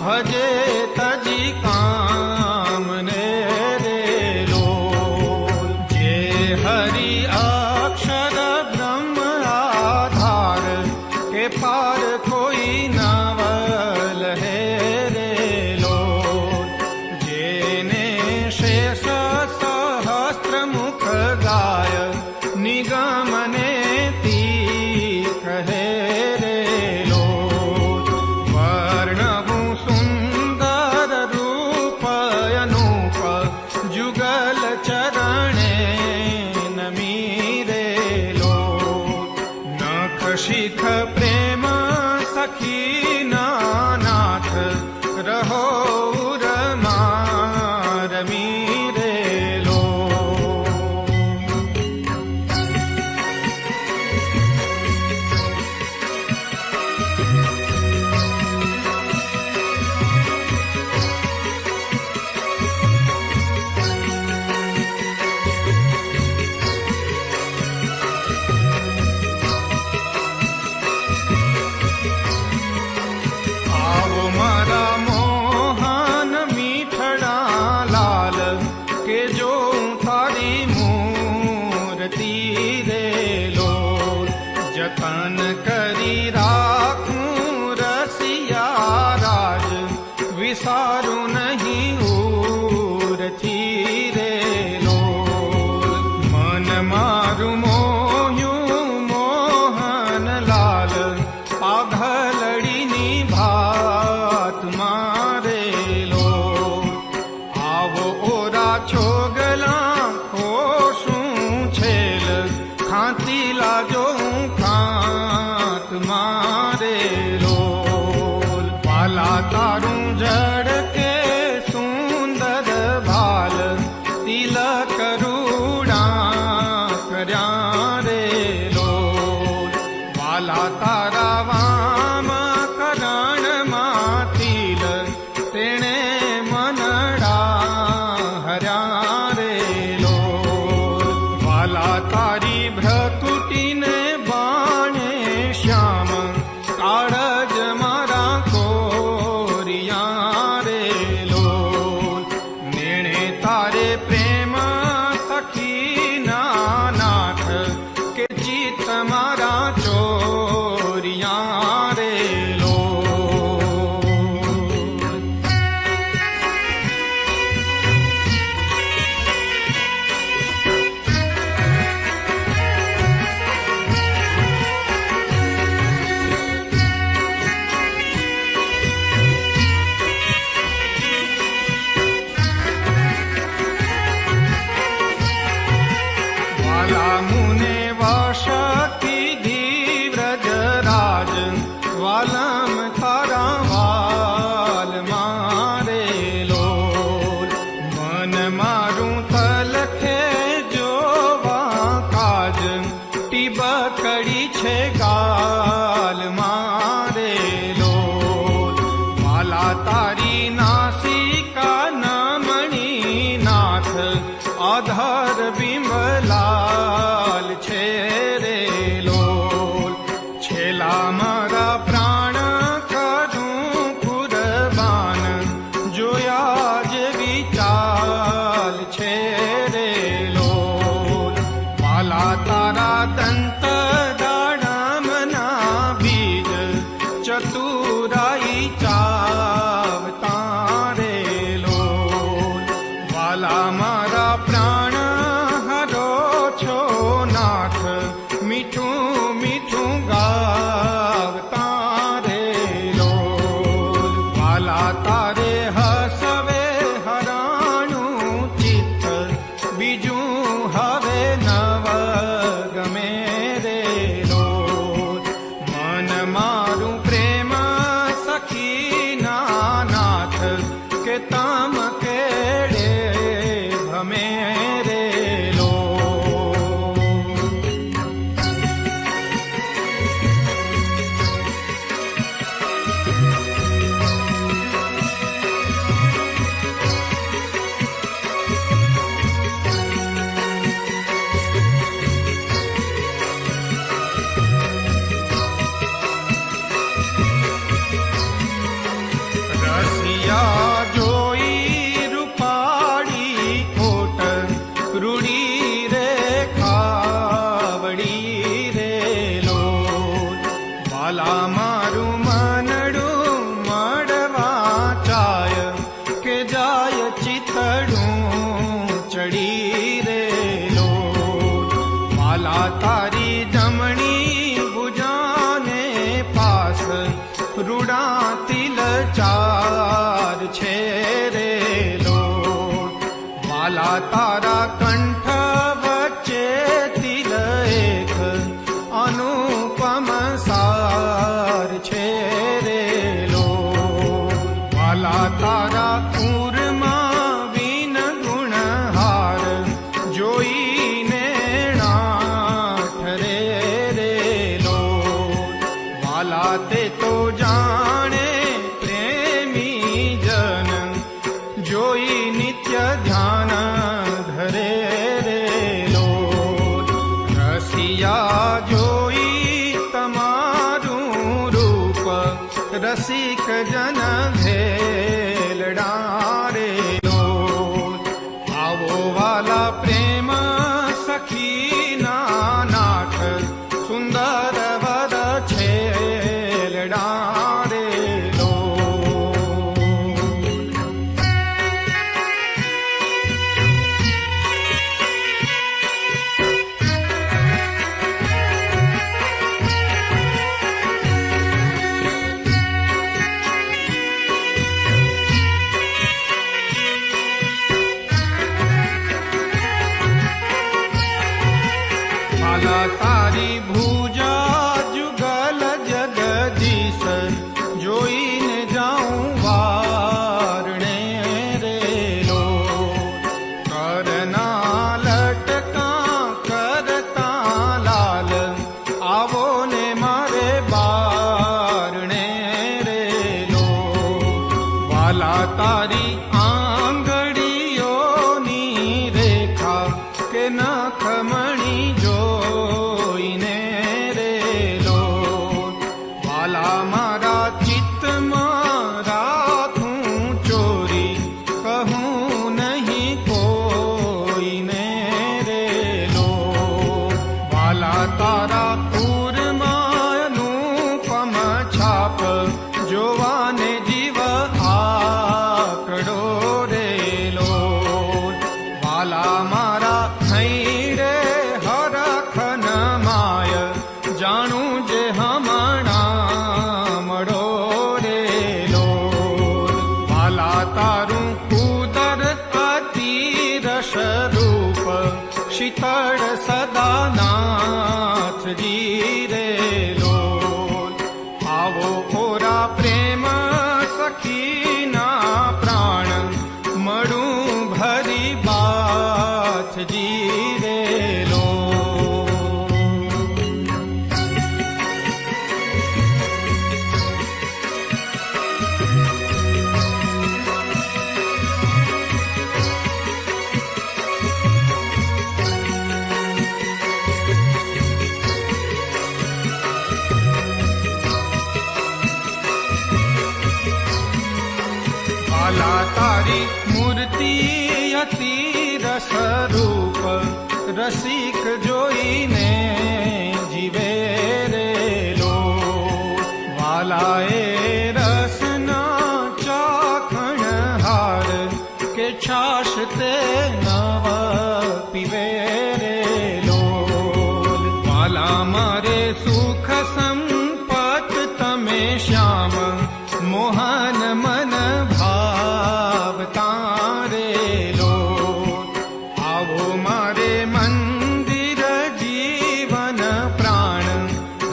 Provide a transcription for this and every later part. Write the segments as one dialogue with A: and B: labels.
A: ભજે તજી કામને રે લોલ. જે હરિ અક્ષર બ્રહ્મ આધાર કે પાર કોઈ નવલ હે રે લોલ. જેને શેષ સહસ્ત્ર મુખ ગાય નિગમને તીખ હે રે લોલ. વર્ણવું સુંદર રૂપ અનુપ જુગલ ચરણે નમી રે લોલ. નખ શિખ પ્રેમ સખી નાથ રહો રમા રમી રે લોલ. આવો મારા મોહન મીઠડા લાલ કે જો તારી મૂર્તિ રે લોલ. જતન કરી રાખું રસિયા રાજ વિસારું નહીં ઉરથી રે લોલ. મન મારું મોહ્યું મોહન લાલ પાઘલડીની ભાત મારે લોલ. આવો ઓરા છોગલા ખોશું છેલ ખાંતી લાજો ખાત મારે લોલ. વાલા તારું જડ કે સુંદર ભાલ તિલક રૂડા કર્યા રે લોલ. વાલા તારા વામ કરણમાં તિલ તેણે મનડા હર્યા રે લોલ. વાલા તારી ભ્રતુટીને બાણે શ્યામ કાળજ મારા કોરિયા રે લોલ. નેણે તારે પ્રેમ સખી નાથ કે ચિત્ત મારા ચોરિયા રે લોલ. વાલા મુને વશ કીધી વ્રજરાજ વાલમ તારા વાલ મારે લોલ. મન મારું તલખે જોવા કાજ ટીબકડી છે ગાલ મારે લોલ. વાલા તારી નાસિકા નમણી નાથ આધાર બિંબલાલ છે રે લોલ. છેલા મારા પ્રાણ કરું કુરબાન જોયા જેવી ચાલ છે રે લોલ. વાલા તારા દંત દાડમના બીજ ચતુરાઈ ચાવતા રે લોલ. વાલા મારા પ્રાણ હરો છો નાથ મીઠું મીઠું ગાવતા રે લોલ. વાલા તારે હસવે હરાણું ચિત્ત બીજું હવે નવ ગમે રે લોલ. મન મારું પ્રેમ સખી નાથ કે તમ કેડે ભમે રે લોલ. તારા ઉરમાં વિન ગુણહાર જોઈને ઠરે રે લો વાલા તે તો જાણે પ્રેમી જન જોઈ નિત્ય ધ્યાન ધરે રે લો રસિયા જોઈ તમારું રૂપ રસિક જન ઘેલડા રે લો આવો વાલા પ્રેમ સખી ના નાથ સુંદર વર છેલડા રે લો તારી ભૂજા જુગલ જગદીશ જોઈને જાઉં વારણે રે લો કરના લટકા કરતા લાલ આવો ને મારે બારણે રે લો વાલા તારી આંગળીઓની રેખા કે નખમણી જોઈને રે લો વાલા મારા ચિત્તમાં રાખું ચોરી કહું નહીં કોઈને રે લો વાલા તારા પૂરમાં અનુપમ છાપ જોવાને જીવ આકડો રે લો વાલા મારા હૈડે હરખન માય જાણું જે હમણાં મળો રે લો વાલા તારું ઉદર અતિ રસ રૂપ શીતળ સદાનાથજી રે લો આવો ઓરા પ્રેમ સખીના પ્રાણ મળું ભરી બાથજી રે લો વાલા તારી મૂર્તિ અતિ રસ રૂપ રસિક જોઈને જીવે રે લો વાલાએ રસના ચાખણ હાર કે છાશ તે નવ પીવે રે લો વાલા મારે સુખ સંપત તમે શ્યામ મોહન મન ભાવતા રે લો આવો મારે મંદિર જીવન પ્રાણ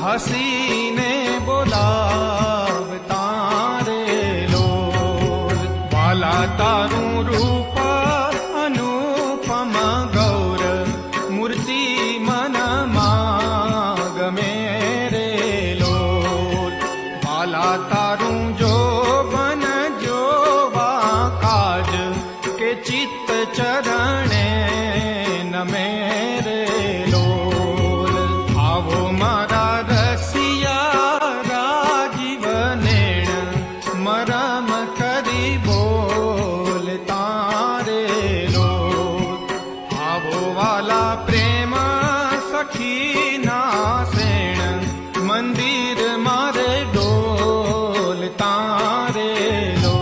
A: હસીને બોલાવતા રે લો વાલા તારું રૂપ અનુપમ ગૌર મૂર્તિ મનમાં ગમે રે લો વાલા તારું જોબન જોવા કાજ કે ચિત્ત ચરણે નમે રે લો આવો મારા રસિયા રાજીવ નેણ મરમ કરી બોલતા રે લો આવો વાલા પ્રેમ સખીના સેણ મંદિર મારે ડોલતા રે લો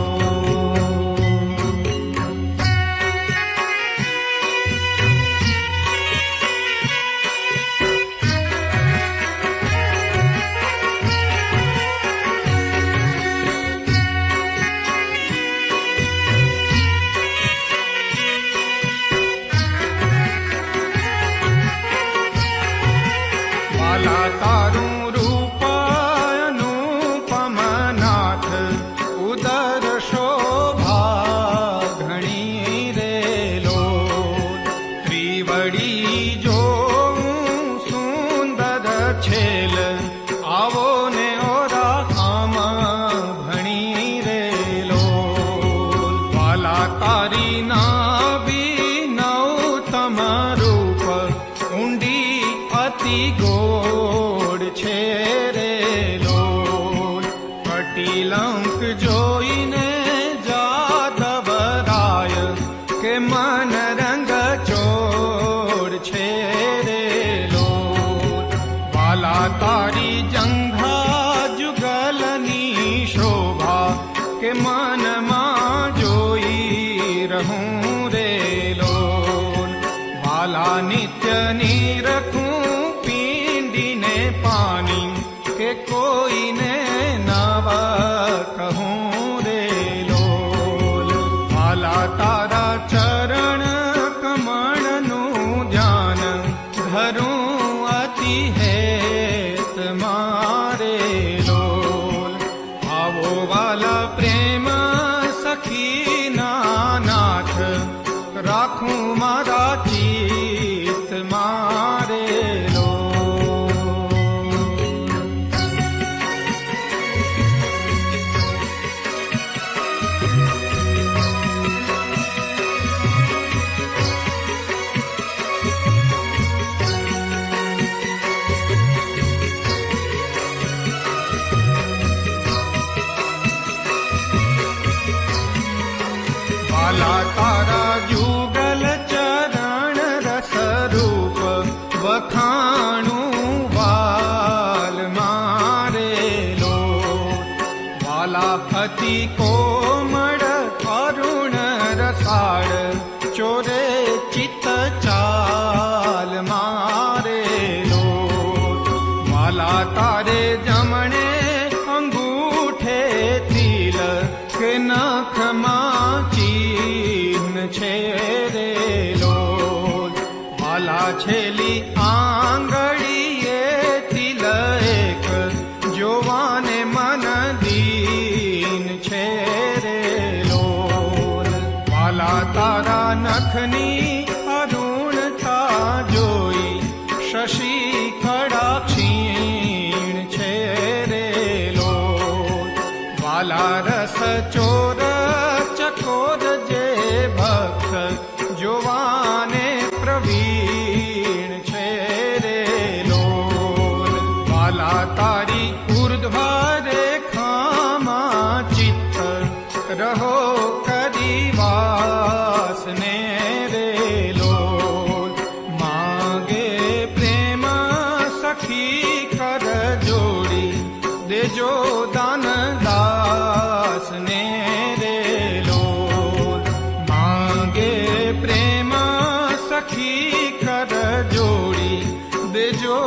A: વાલા તારું રૂપ અનુપમ નાથ ઉદર શો કે મનમાં જોઈ રહું રે લોલ. વાલા નિત્યની રખું પીંડીને પાણી કે કોઈને નવા કહું રે લોલ. વાલા તારા ચરણ કમળનું ધ્યાન ધરું અતિ હેત મારે લોલ. આવો વાલા પ્રેમ સખી નાથ રાખું મારા ચિત્ત મારે લોલ. વાલા તારા યુગલ ચરણ રસ રૂપ વખાણું વાલ મારે લોલ. વાલા અતિ કોમળ અરુણ રસાળ ચોરે ચિત્ત ચાલ મારે લોલ. વાલા તારે જમણે અંગૂઠે તિલ કે નખમાં ચિહ્ન છે રે લોલ. વાલા છેલી આંગળીએ તિલ એક જોવાને મન દીન છે રે લોલ. વાલા તારા નખની અરુણતા જોઈ શશી ખડા ક્ષીણ છે રે લોલ. વાલા રસ ચોર ચકોર જે ભક્ત જોવાને પ્રવીણ છે રે લોલ. વાલા તારી ઉર્ધ્વ રેખામાં ચિત્ત રહો કરી વાસને રે લોલ. માગે પ્રેમ સખી કર જોડી દેજો દાન દાસને રે લોલ. માગે પ્રેમ સખી કર જોડી દેજો